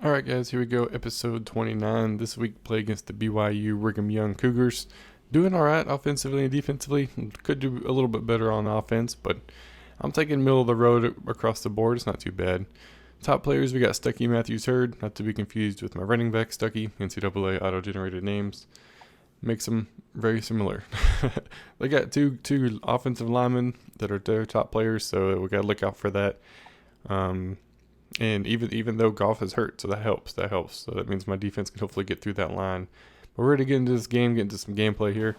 Alright guys, here we go, episode 29. This week play against the BYU Brigham Young Cougars. Doing alright offensively and defensively. Could do a little bit better on offense, but I'm taking middle of the road across the board. It's not too bad. Top players, we got Stuckey Matthews Hurd, not to be confused with my running back Stuckey, NCAA auto-generated names. Makes them very similar. They got two offensive linemen that are their top players, so we got to look out for that. And even though Goff is hurt, so that helps. So that means my defense can hopefully get through that line. But we're ready to get into this game, get into some gameplay here.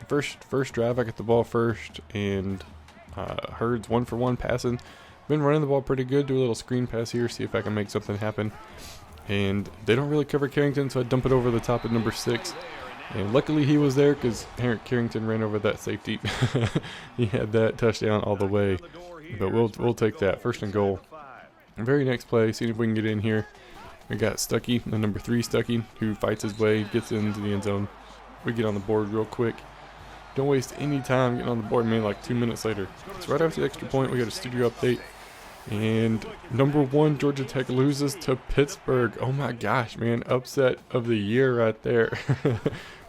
First drive, I get the ball first, and Hurd's 1-for-1 passing. Been running the ball pretty good. Do a little screen pass here, see if I can make something happen. And they don't really cover Carrington, so I dump it over the top of number 6. And luckily he was there because Carrington ran over that safety. He had that touchdown all the way. But we'll take that. First and goal. Very next play, seeing if we can get in here. We got Stuckey, the number 3 Stuckey, who fights his way, gets into the end zone. We get on the board real quick. Don't waste any time getting on the board, maybe like 2 minutes later. So right after the extra point, we got a studio update. And number 1, Georgia Tech loses to Pittsburgh. Oh my gosh, man. Upset of the year right there.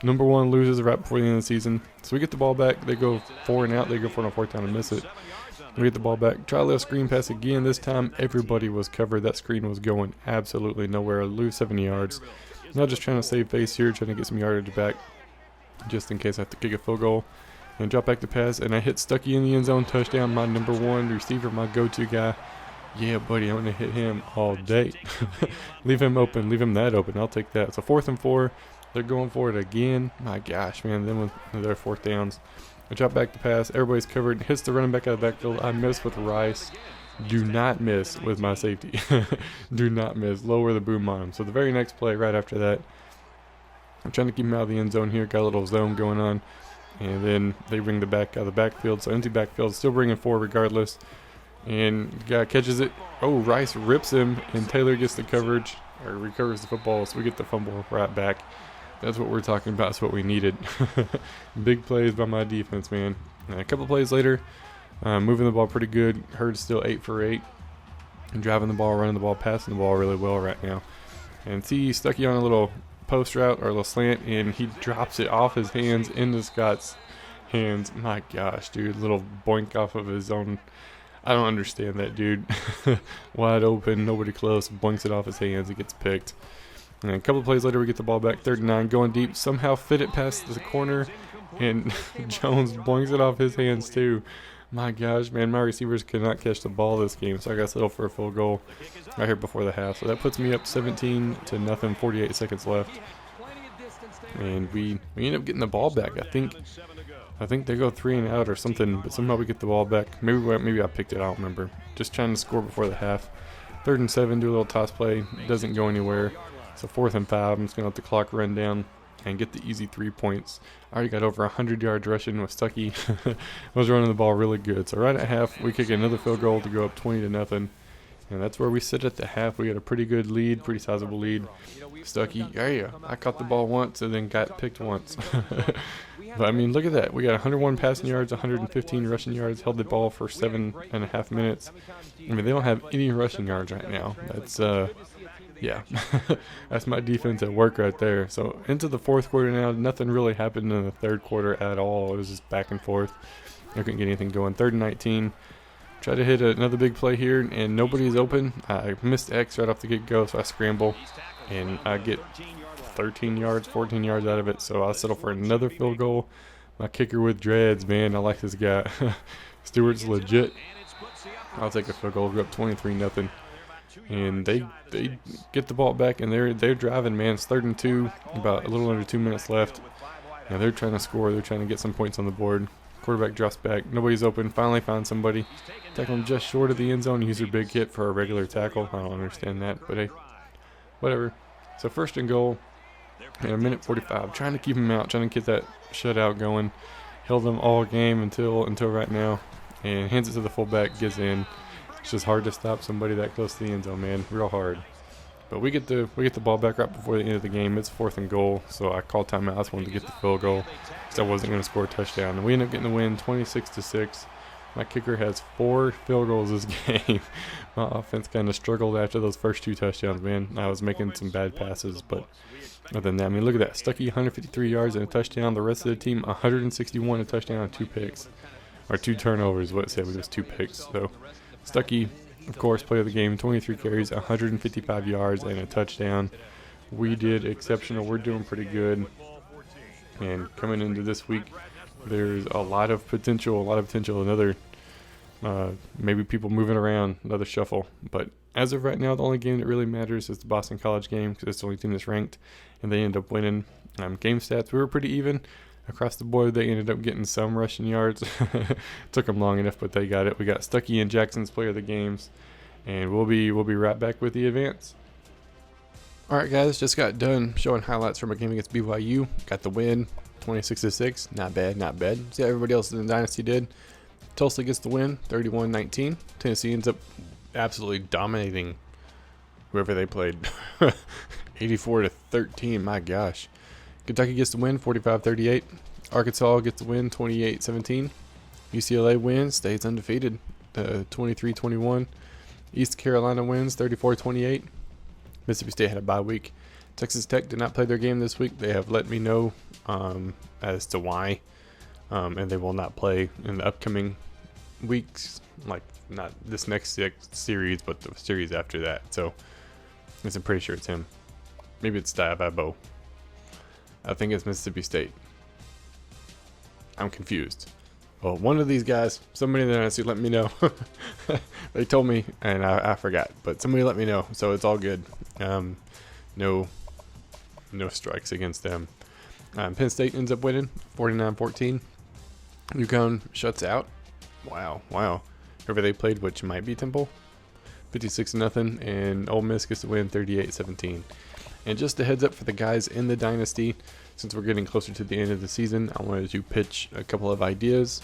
Number 1 loses right before the end of the season. So we get the ball back. They go 4 and out. They go for a 4th down and miss it. We get the ball back. Try a little screen pass again. This time, everybody was covered. That screen was going absolutely nowhere. I lose 70 yards. Not just trying to save face here, trying to get some yardage back, just in case I have to kick a field goal. And drop back the pass, and I hit Stuckey in the end zone. Touchdown, my number 1 receiver, my go-to guy. Yeah, buddy, I'm going to hit him all day. Leave him open. Leave him that open. I'll take that. So 4th and 4. They're going for it again. My gosh, man. Then with their 4th downs. I drop back the pass. Everybody's covered. Hits the running back out of the backfield. I miss with Rice. Do not miss with my safety. Do not miss. Lower the boom on him. So the very next play right after that, I'm trying to keep him out of the end zone here. Got a little zone going on. And then they bring the back out of the backfield. So empty backfield. Still bringing 4 regardless. And the guy catches it. Oh, Rice rips him. And Taylor gets the coverage. Or recovers the football. So we get the fumble right back. That's what we're talking about. That's what we needed. Big plays by my defense, man. And a couple plays later, moving the ball pretty good. Hurd's still 8 for 8. And driving the ball, running the ball, passing the ball really well right now. And see Stuckey on a little post route or a little slant, and he drops it off his hands into Scott's hands. My gosh, dude. Little boink off of his own. I don't understand that, dude. Wide open, nobody close. Boinks it off his hands. It gets picked. And a couple of plays later, we get the ball back, 3rd and 9, going deep. Somehow fit it past the corner, and Jones boinks it off his hands too. My gosh, man, my receivers could not catch the ball this game, so I got settled for a field goal right here before the half. So that puts me up 17-0, 48 seconds left. And we end up getting the ball back. I think they go 3 and out or something, but somehow we get the ball back. Maybe I picked it, I don't remember. Just trying to score before the half. 3rd and 7, do a little toss play. Doesn't go anywhere. So 4th and 5, I'm just going to let the clock run down and get the easy 3 points. I already got over 100 yards rushing with Stuckey. I was running the ball really good. So right at half, we kick another field goal to go up 20-0. And that's where we sit at the half. We got a pretty good lead, pretty sizable lead. Stuckey, yeah, I caught the ball once and then got picked once. But, I mean, look at that. We got 101 passing yards, 115 rushing yards, held the ball for 7.5 minutes. I mean, they don't have any rushing yards right now. That's, yeah, that's my defense at work right there. So into the 4th quarter now. Nothing really happened in the 3rd quarter at all. It was just back and forth. I couldn't get anything going. 3rd and 19. Try to hit another big play here, and nobody's open. I missed X right off the get-go, so I scramble. And I get 13 yards, 14 yards out of it. So I'll settle for another field goal. My kicker with dreads, man. I like this guy. Stewart's legit. I'll take a field goal. We're up 23-0. And they get the ball back, and they're driving, man. It's 3rd and 2, about a little under 2 minutes left. And they're trying to score. They're trying to get some points on the board. Quarterback drops back. Nobody's open. Finally found somebody. Tackle him just short of the end zone. Use their big hit for a regular tackle. I don't understand that, but hey, whatever. So 1st and goal. And a minute 45. Trying to keep him out. Trying to get that shutout going. Held them all game until right now. And hands it to the fullback. Gets in. It's just hard to stop somebody that close to the end zone, man. Real hard. But we get the ball back right before the end of the game. It's 4th and goal, so I called timeout. I just wanted to get the field goal because I wasn't going to score a touchdown. And we end up getting the win, 26-6. My kicker has 4 field goals this game. My offense kind of struggled after those first 2 touchdowns, man. I was making some bad passes, but other than that, I mean, look at that. Stuckey, 153 yards and a touchdown. The rest of the team, 161, a touchdown and 2 picks. Or 2 turnovers, what it said was just 2 picks. So Stuckey, of course, player of the game, 23 carries, 155 yards and a touchdown. We did exceptional. We're doing pretty good. And coming into this week, there's a lot of potential. Another, maybe people moving around, another shuffle. But as of right now, the only game that really matters is the Boston College game because it's the only team that's ranked, and they end up winning. Game stats, we were pretty even across the board. They ended up getting some rushing yards. Took them long enough, but they got it. We got Stuckey and Jackson's player of the games, and we'll be right back with the advance. All right, guys, just got done showing highlights from a game against BYU. Got the win, 26-6. Not bad. See how everybody else in the Dynasty did. Tulsa gets the win, 31-19. Tennessee ends up absolutely dominating whoever they played, 84-13. My gosh. Kentucky gets the win, 45-38. Arkansas gets the win, 28-17. UCLA wins, stays undefeated, 23-21. East Carolina wins, 34-28. Mississippi State had a bye week. Texas Tech did not play their game this week. They have let me know as to why, and they will not play in the upcoming weeks, like not this next series, but the series after that. So I'm pretty sure it's him. Maybe it's Diababo. I think it's Mississippi State. I'm confused. Well, one of these guys, somebody in the Dynasty let me know. They told me, and I forgot, but somebody let me know, so it's all good. No strikes against them. Penn State ends up winning, 49-14. UConn shuts out. Wow. Whoever they played, which might be Temple, 56-0, and Ole Miss gets to win, 38-17. And just a heads up for the guys in the Dynasty, since we're getting closer to the end of the season, I wanted to pitch a couple of ideas.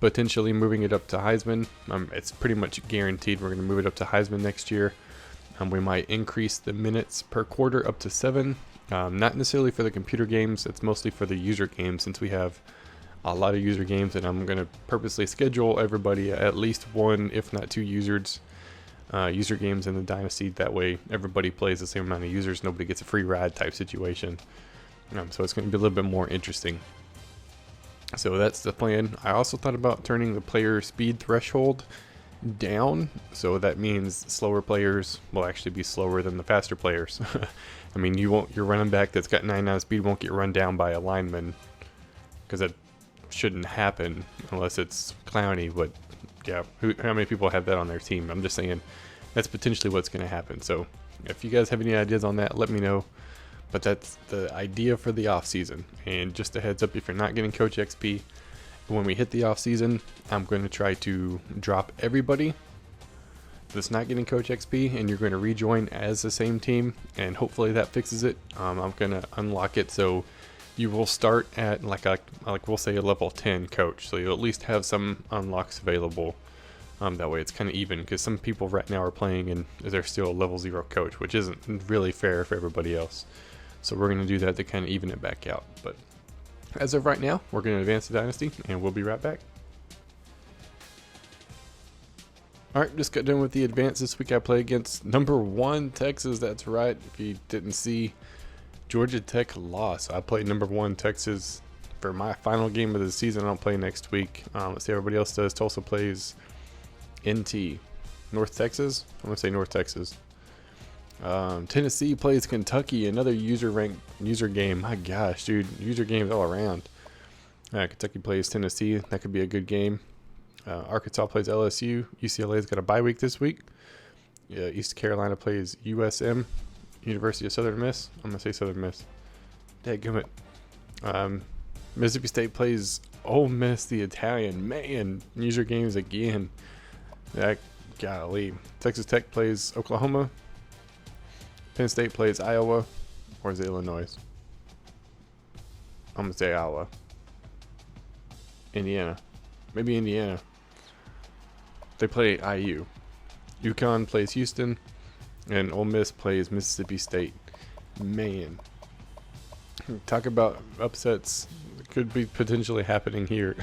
Potentially moving it up to Heisman. It's pretty much guaranteed we're going to move it up to Heisman next year. We might increase the minutes per quarter up to 7. Not necessarily for the computer games. It's mostly for the user games, since we have a lot of user games, and I'm going to purposely schedule everybody at least 1, if not 2 user games in the Dynasty. That way everybody plays the same amount of users. Nobody gets a free ride type situation. So it's going to be a little bit more interesting. So that's the plan. I also thought about turning the player speed threshold down. So that means slower players will actually be slower than the faster players. I mean, your running back that's got 99 speed won't get run down by a lineman, because that shouldn't happen unless it's Clowney. But yeah, how many people have that on their team? I'm just saying that's potentially what's going to happen. So if you guys have any ideas on that, let me know. But that's the idea for the off season. And just a heads up, if you're not getting Coach XP, when we hit the off season, I'm going to try to drop everybody that's not getting Coach XP, and you're going to rejoin as the same team, and hopefully that fixes it. I'm going to unlock it so you will start at like we'll say a level 10 coach, so you'll at least have some unlocks available. That way it's kind of even, because some people right now are playing and they're still a level 0 coach, which isn't really fair for everybody else. So we're going to do that to kind of even it back out. But as of right now, we're going to advance the Dynasty, and we'll be right back. Alright, just got done with the advance. This week I play against number 1 Texas. That's right. If you didn't see, Georgia Tech lost. So I played number 1 Texas for my final game of the season. I'll play next week. Let's see how everybody else does. Tulsa plays NT. North Texas? I'm going to say North Texas. Tennessee plays Kentucky, another user game. My gosh, dude, user games all around. Kentucky plays Tennessee. That could be a good game. Arkansas plays LSU. UCLA's got a bye week this week. East Carolina plays USM, University of Southern Miss. I'm going to say Southern Miss. Dadgummit. Mississippi State plays Ole Miss, the Italian. Man, user games again. Golly. Texas Tech plays Oklahoma. Penn State plays Iowa, or is it Illinois? I'm going to say Iowa. Indiana. Maybe Indiana. They play IU. UConn plays Houston, and Ole Miss plays Mississippi State. Man. Talk about upsets. Could be potentially happening here.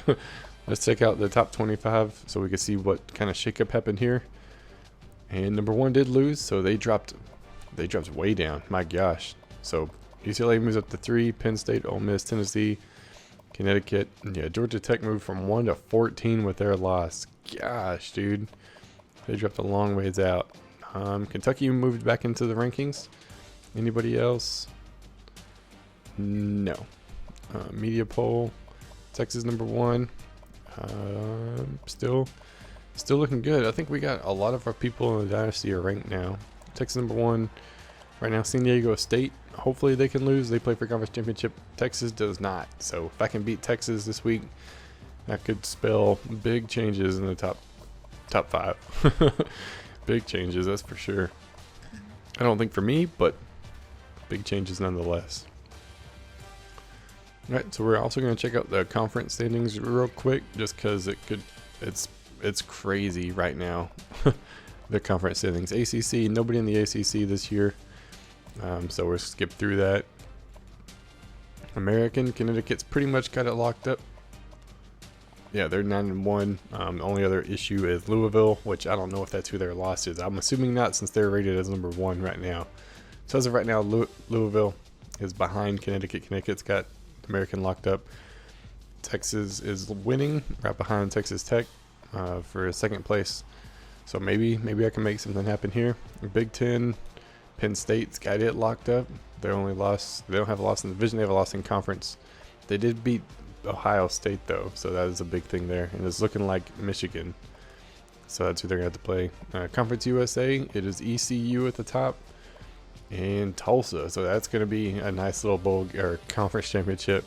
Let's check out the top 25 so we can see what kind of shakeup happened here. And number 1 did lose, so they dropped way down. My gosh. So UCLA moves up to 3, Penn State, Ole Miss, Tennessee, Connecticut. Yeah, Georgia Tech moved from 1 to 14 with their loss. Gosh, dude. They dropped a long ways out. Kentucky moved back into the rankings. Anybody else? No. Media poll. Texas number 1. Still looking good. I think we got a lot of our people in the Dynasty are ranked now. Texas number 1. Right now, San Diego State. Hopefully they can lose. They play for conference championship. Texas does not. So if I can beat Texas this week, that could spell big changes in the top 5. Big changes, that's for sure. I don't think for me, but big changes nonetheless. All right, so we're also going to check out the conference standings real quick, just because it's crazy right now. The conference standings. ACC, nobody in the ACC this year, so we'll skip through that. American, Connecticut's pretty much got it locked up. Yeah, they're 9-1. The only other issue is Louisville, which I don't know if that's who their loss is. I'm assuming not, since they're rated as number 1 right now. So as of right now, Louisville is behind Connecticut. Connecticut's got American locked up. Texas is winning right behind Texas Tech for second place. So maybe I can make something happen here. Big Ten, Penn State's got it locked up. They don't have a loss in the division. They have a loss in conference. They did beat Ohio State though, so that is a big thing there. And it's looking like Michigan. So that's who they're going to have to play. Conference USA, it is ECU at the top. And Tulsa, so that's going to be a nice little bowl or conference championship,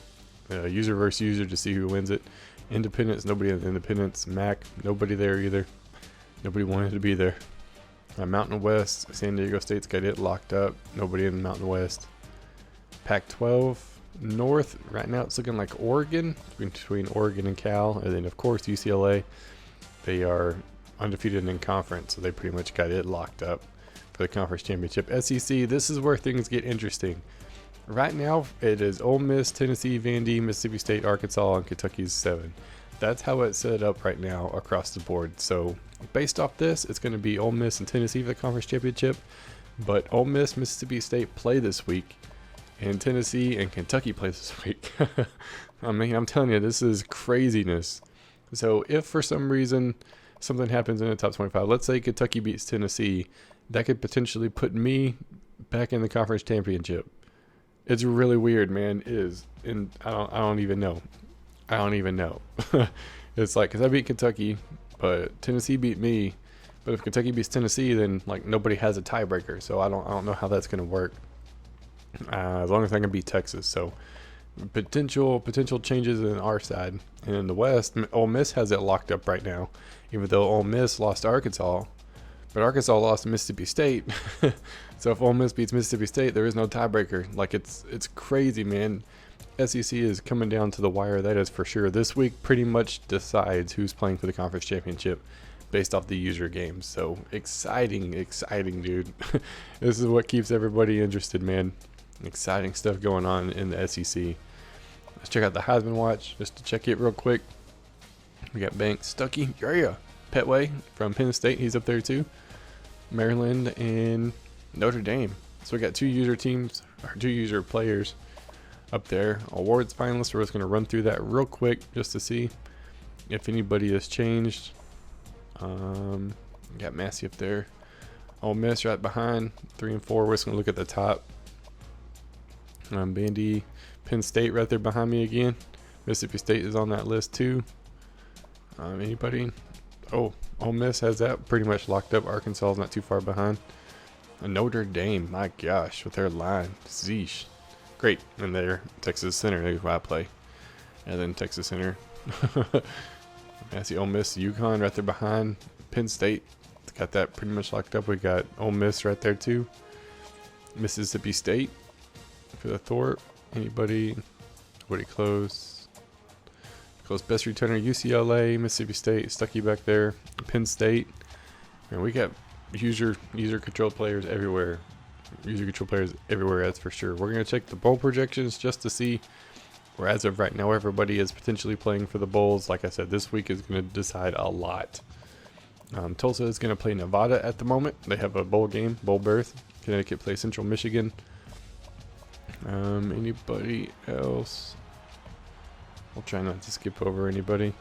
user versus user to see who wins it. Independence, nobody in the Independence. MAC, nobody there either. Nobody wanted to be there. Mountain West, San Diego State's got it locked up. Nobody in the Mountain West. Pac-12 North, right now it's looking like Oregon, between Oregon and Cal, and then of course UCLA. They are undefeated in conference, so they pretty much got it locked up for the conference championship. SEC, this is where things get interesting. Right now, it is Ole Miss, Tennessee, Vandy, Mississippi State, Arkansas, and Kentucky's 7. That's how it's set up right now across the board. So based off this, it's going to be Ole Miss and Tennessee for the conference championship. But Ole Miss, Mississippi State play this week, and Tennessee and Kentucky play this week. I mean, I'm telling you, this is craziness. So if for some reason something happens in the top 25, let's say Kentucky beats Tennessee, that could potentially put me back in the conference championship. It's really weird, man. It is. And I don't even know. It's like, because I beat Kentucky, but Tennessee beat me. But if Kentucky beats Tennessee, then like nobody has a tiebreaker. So I don't know how that's going to work. As long as I can beat Texas. So potential changes in our side. And in the West, Ole Miss has it locked up right now. Even though Ole Miss lost to Arkansas. But Arkansas lost to Mississippi State. So if Ole Miss beats Mississippi State, there is no tiebreaker. Like, it's crazy, man. SEC is coming down to the wire, that is for sure. This week pretty much decides who's playing for the conference championship based off the user games. So exciting, dude. This is what keeps everybody interested, man. Exciting stuff going on in the SEC. Let's check out the Heisman Watch just to check it real quick. We got Banks, Stuckey, yeah. Petway from Penn State, he's up there too. Maryland and Notre Dame. So we got two user players up there. Awards finalists. We're just going to run through that real quick just to see if anybody has changed. Got Massey up there. Ole Miss right behind 3 and 4. We're just going to look at the top. Vandy, Penn State right there behind me again. Mississippi State is on that list too. Anybody? Oh, Ole Miss has that pretty much locked up. Arkansas is not too far behind. Notre Dame, my gosh, with their line. Zeesh. Great. And there, Texas Center, that's where I play. And then Texas Center. I see Ole Miss, UConn right there behind. Penn State, got that pretty much locked up. We got Ole Miss right there too. Mississippi State for the Thorpe. Anybody close? Close best returner, UCLA, Mississippi State, Stuckey back there, Penn State. And we got user controlled players everywhere. That's for sure. We're going to check the bowl projections just to see where as of right now, everybody is potentially playing for the bowls. Like I said, this week is going to decide a lot. Tulsa is going to play Nevada at the moment. They have a bowl game, bowl berth. Connecticut plays Central Michigan. Anybody else? I'll try not to skip over anybody.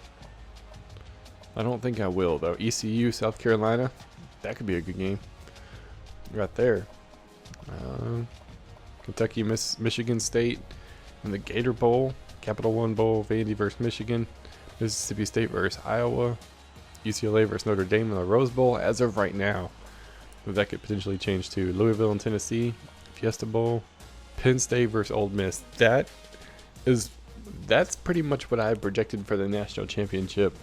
I don't think I will, though. ECU, South Carolina. That could be a good game. Right there. Kentucky, Michigan State. In the Gator Bowl. Capital One Bowl. Vandy versus Michigan. Mississippi State versus Iowa. UCLA versus Notre Dame in the Rose Bowl. As of right now. But that could potentially change to Louisville and Tennessee. Fiesta Bowl. Penn State versus Ole Miss. That's pretty much what I projected for the national championship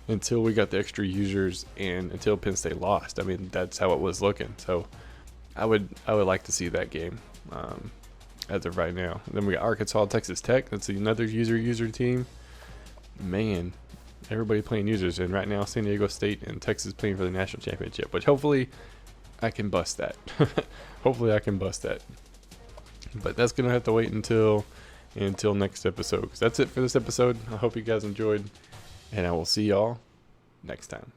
until we got the extra users and until Penn State lost. I mean, that's how it was looking. So I would like to see that game as of right now. And then we got Arkansas, Texas Tech. That's another user team. Man, everybody playing users. And right now, San Diego State and Texas playing for the national championship, which hopefully I can bust that. Hopefully I can bust that. But that's going to have to wait until next episode. 'Cause that's it for this episode. I hope you guys enjoyed. And I will see y'all next time.